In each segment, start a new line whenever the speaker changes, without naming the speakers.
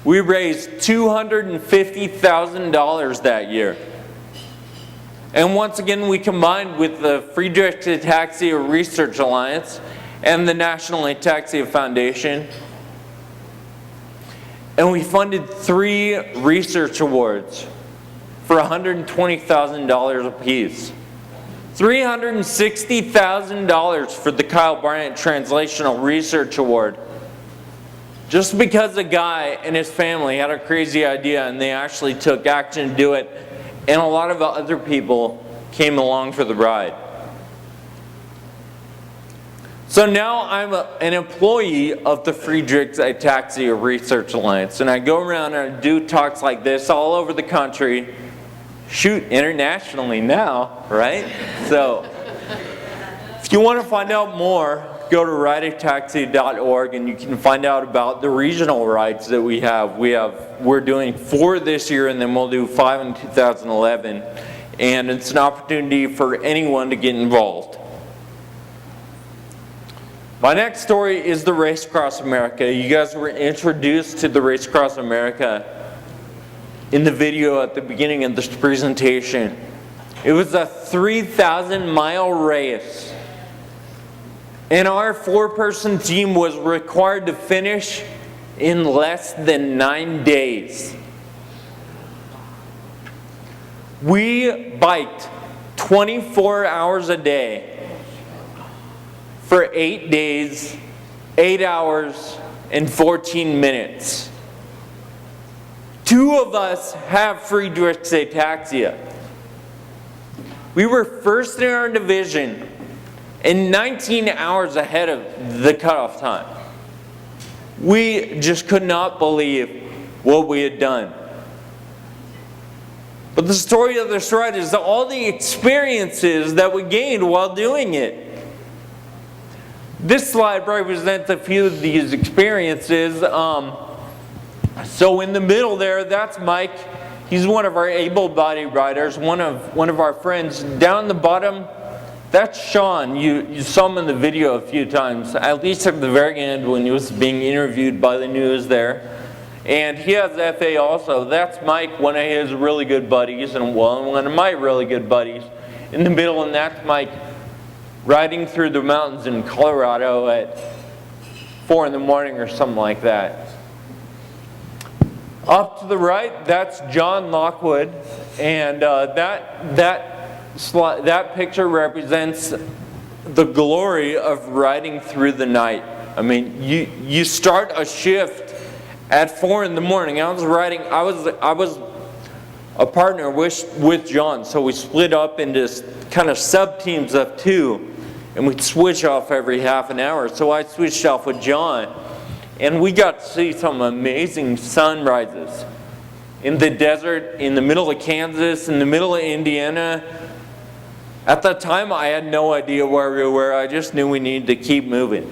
We raised $250,000 that year. And once again, we combined with the Friedrich Ataxia Research Alliance and the National Ataxia Foundation. And we funded 3 research awards for $120,000 apiece. $360,000 for the Kyle Bryant Translational Research Award. Just because a guy and his family had a crazy idea and they actually took action to do it, and a lot of other people came along for the ride. So now I'm an employee of the Friedrich Ataxia Research Alliance, and I go around and I do talks like this all over the country, shoot, internationally now, right? So if you want to find out more, go to rideataxia.org and you can find out about the regional rides that we have. We're doing 4 this year, and then we'll do 5 in 2011. And it's an opportunity for anyone to get involved. My next story is the Race Across America. You guys were introduced to the Race Across America in the video at the beginning of this presentation. It was a 3,000-mile race. And our 4-person team was required to finish in less than 9 days. We biked 24 hours a day for 8 days, 8 hours, and 14 minutes. 2 of us have Friedreich's ataxia. We were first in our division and 19 hours ahead of the cutoff time. We just could not believe what we had done. But the story of this ride is all the experiences that we gained while doing it. This slide represents a few of these experiences. So in the middle there, that's Mike. He's one of our able-bodied riders, one of our friends. Down the bottom, that's Sean. You saw him in the video a few times, at least at the very end when he was being interviewed by the news there. And he has FA also. That's Mike, one of his really good buddies, and one of my really good buddies. In the middle, and that's Mike riding through the mountains in Colorado at 4 in the morning or something like that. Up to the right, that's John Lockwood, and that picture represents the glory of riding through the night. I mean, you start a shift at 4 in the morning. I was a partner with John, so we split up into kind of sub-teams of 2, and we'd switch off every half an hour. So I switched off with John, and we got to see some amazing sunrises in the desert, in the middle of Kansas, in the middle of Indiana. At that time, I had no idea where we were. I just knew we needed to keep moving.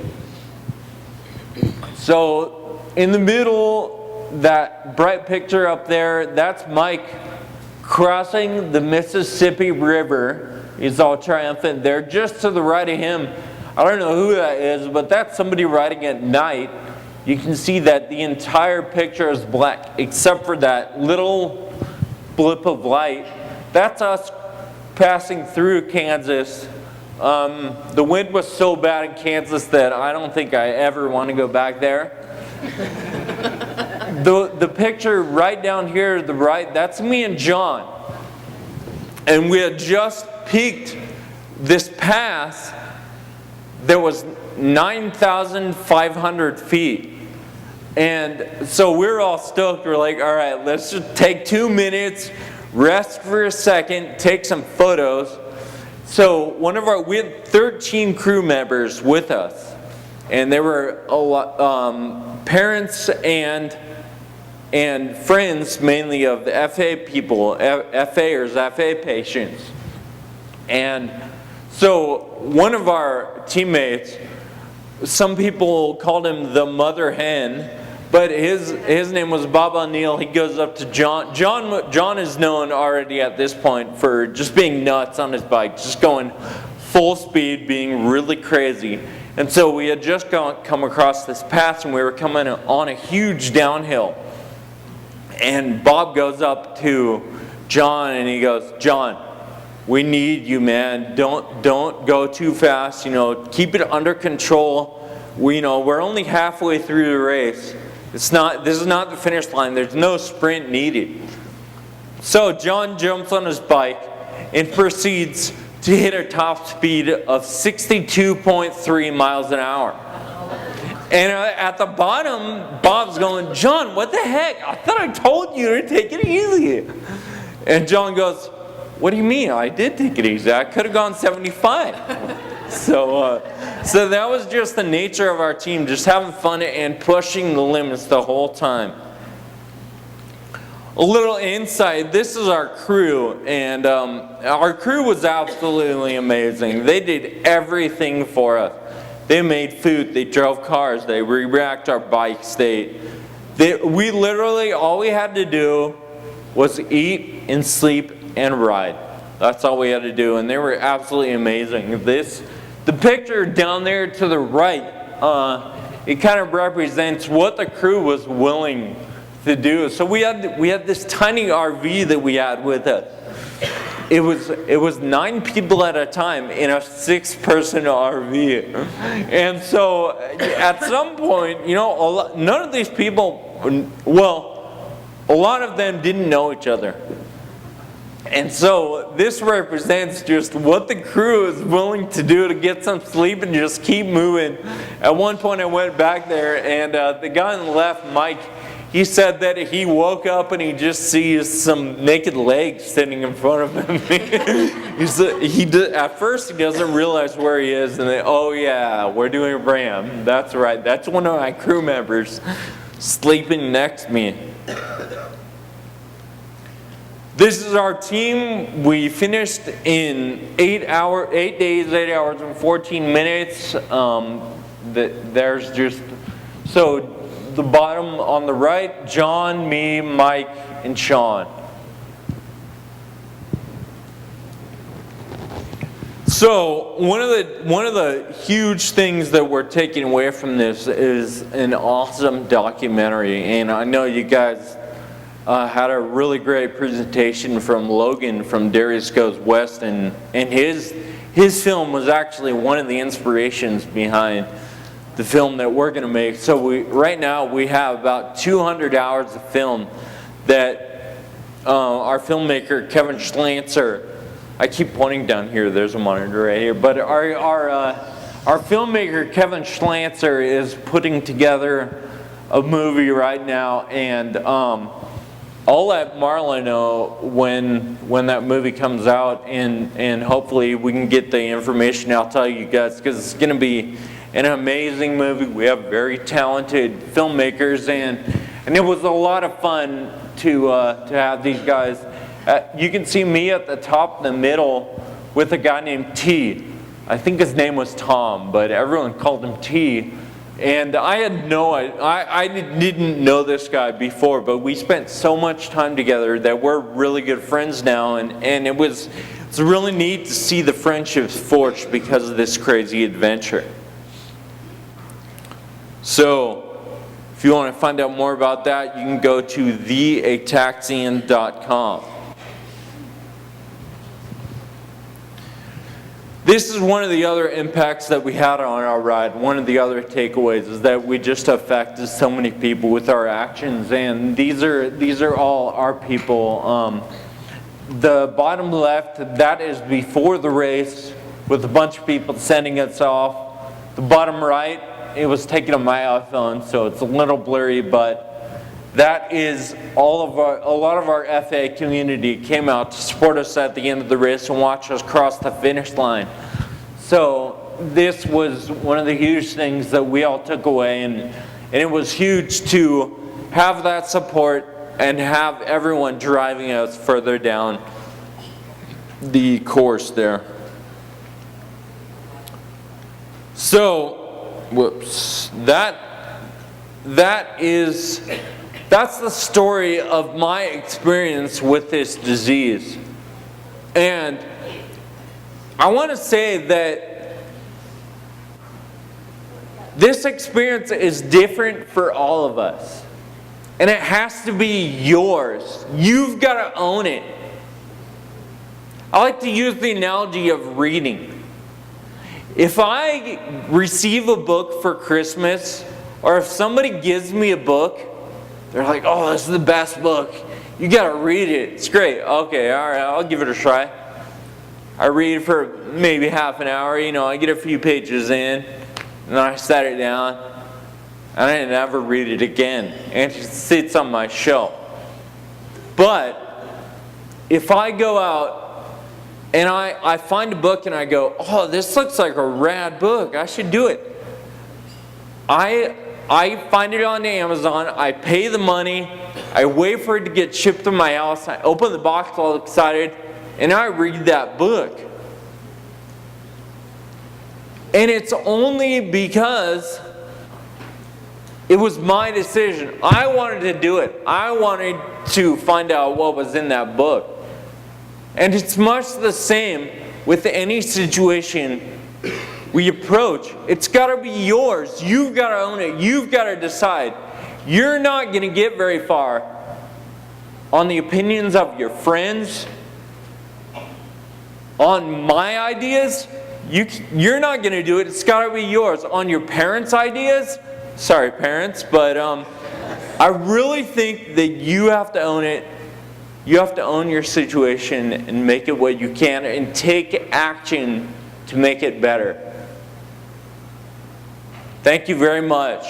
So in the middle, that bright picture up there, that's Mike crossing the Mississippi River. He's all triumphant there. Just to the right of him, I don't know who that is, but that's somebody riding at night. You can see that the entire picture is black, except for that little blip of light. That's us passing through Kansas. The wind was so bad in Kansas that I don't think I ever want to go back there. The picture right down here to the right, that's me and John. And we had just peaked this pass that was 9,500 feet. And so we're all stoked. We're like, all right, let's just take 2 minutes, rest for a second, take some photos. So we had 13 crew members with us. And there were a lot, parents and friends, mainly of the FA people, FAers, FA patients. And so one of our teammates, some people called him the mother hen, but his name was Bob O'Neill. He goes up to John. John is known already at this point for just being nuts on his bike, just going full speed, being really crazy. And so we had just come across this pass, and we were coming on a huge downhill. And Bob goes up to John and he goes, "John, we need you, man. Don't go too fast. Keep it under control. We're only halfway through the race. This is not the finish line. There's no sprint needed." So John jumps on his bike and proceeds to hit a top speed of 62.3 miles an hour. And at the bottom, Bob's going, "John, what the heck? I thought I told you to take it easy." And John goes, "What do you mean? I did take it easy. I could have gone 75. So that was just the nature of our team, just having fun and pushing the limits the whole time. A little insight, this is our crew, and our crew was absolutely amazing. They did everything for us. They made food, they drove cars, they re-racked our bikes, we literally, all we had to do was eat and sleep and ride. That's all we had to do, and they were absolutely amazing. The picture down there to the right, it kind of represents what the crew was willing to do. So we had this tiny RV that we had with us. It was 9 people at a time in a 6-person RV. And so at some point, none of these people, a lot of them didn't know each other. And so this represents just what the crew is willing to do to get some sleep and just keep moving. At one point I went back there and the guy on the left, Mike, he said that he woke up and he just sees some naked legs sitting in front of him. At first he doesn't realize where he is, and then, "Oh yeah, we're doing Bryant. That's right. That's one of my crew members sleeping next to me." This is our team. We finished in 8 days, 8 hours and 14 minutes. There's just, so the bottom on the right, John, me, Mike, and Sean. So one of the huge things that we're taking away from this is an awesome documentary, and I know you guys had a really great presentation from Logan from Darius Goes West, and his film was actually one of the inspirations behind the film that we're going to make. So right now we have about 200 hours of film that our filmmaker Kevin Schlanzer, I keep pointing down here, there's a monitor right here, but our filmmaker Kevin Schlanzer is putting together a movie right now, and I'll let Marla know when that movie comes out, and hopefully we can get the information out to you guys, because it's going to be an amazing movie. We have very talented filmmakers, and it was a lot of fun to have these guys. You can see me at the top in the middle with a guy named T. I think his name was Tom, but everyone called him T. And I didn't know this guy before, but we spent so much time together that we're really good friends now, and it's really neat to see the friendships forged because of this crazy adventure. So, if you want to find out more about that, you can go to theataxian.com. This is one of the other impacts that we had on our ride. One of the other takeaways is that we just affected so many people with our actions, and these are all our people. The bottom left, that is before the race with a bunch of people sending us off. The bottom right, it was taken on my iPhone, so it's a little blurry, but that is a lot of our FA community came out to support us at the end of the race and watch us cross the finish line. So this was one of the huge things that we all took away, and it was huge to have that support and have everyone driving us further down the course there. So, whoops, that's the story of my experience with this disease. And I want to say that this experience is different for all of us. And it has to be yours. You've got to own it. I like to use the analogy of reading. If I receive a book for Christmas, or if somebody gives me a book, they're like, oh, this is the best book. You got to read it. It's great. Okay, all right, I'll give it a try. I read for maybe half an hour. I get a few pages in, and then I set it down, and I never read it again. And it sits on my shelf. But if I go out and I find a book and I go, oh, this looks like a rad book, I should do it. I find it on Amazon, I pay the money, I wait for it to get shipped to my house, I open the box all excited, and I read that book. And it's only because it was my decision. I wanted to do it. I wanted to find out what was in that book. And it's much the same with any situation we approach. It's got to be yours. You've got to own it. You've got to decide. You're not going to get very far on the opinions of your friends, on my ideas. You're not going to do it. It's got to be yours. On your parents' ideas. Sorry, parents, but I really think that you have to own it. You have to own your situation and make it what you can and take action to make it better. Thank you very much.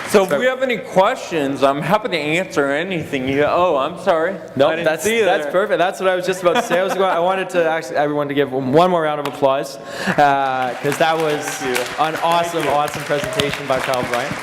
So if we have any questions, I'm happy to answer anything. Oh, I'm sorry.
No, that's perfect. That's what I was just about to say. I wanted to ask everyone to give one more round of applause because that was an awesome presentation by Kyle Bryant.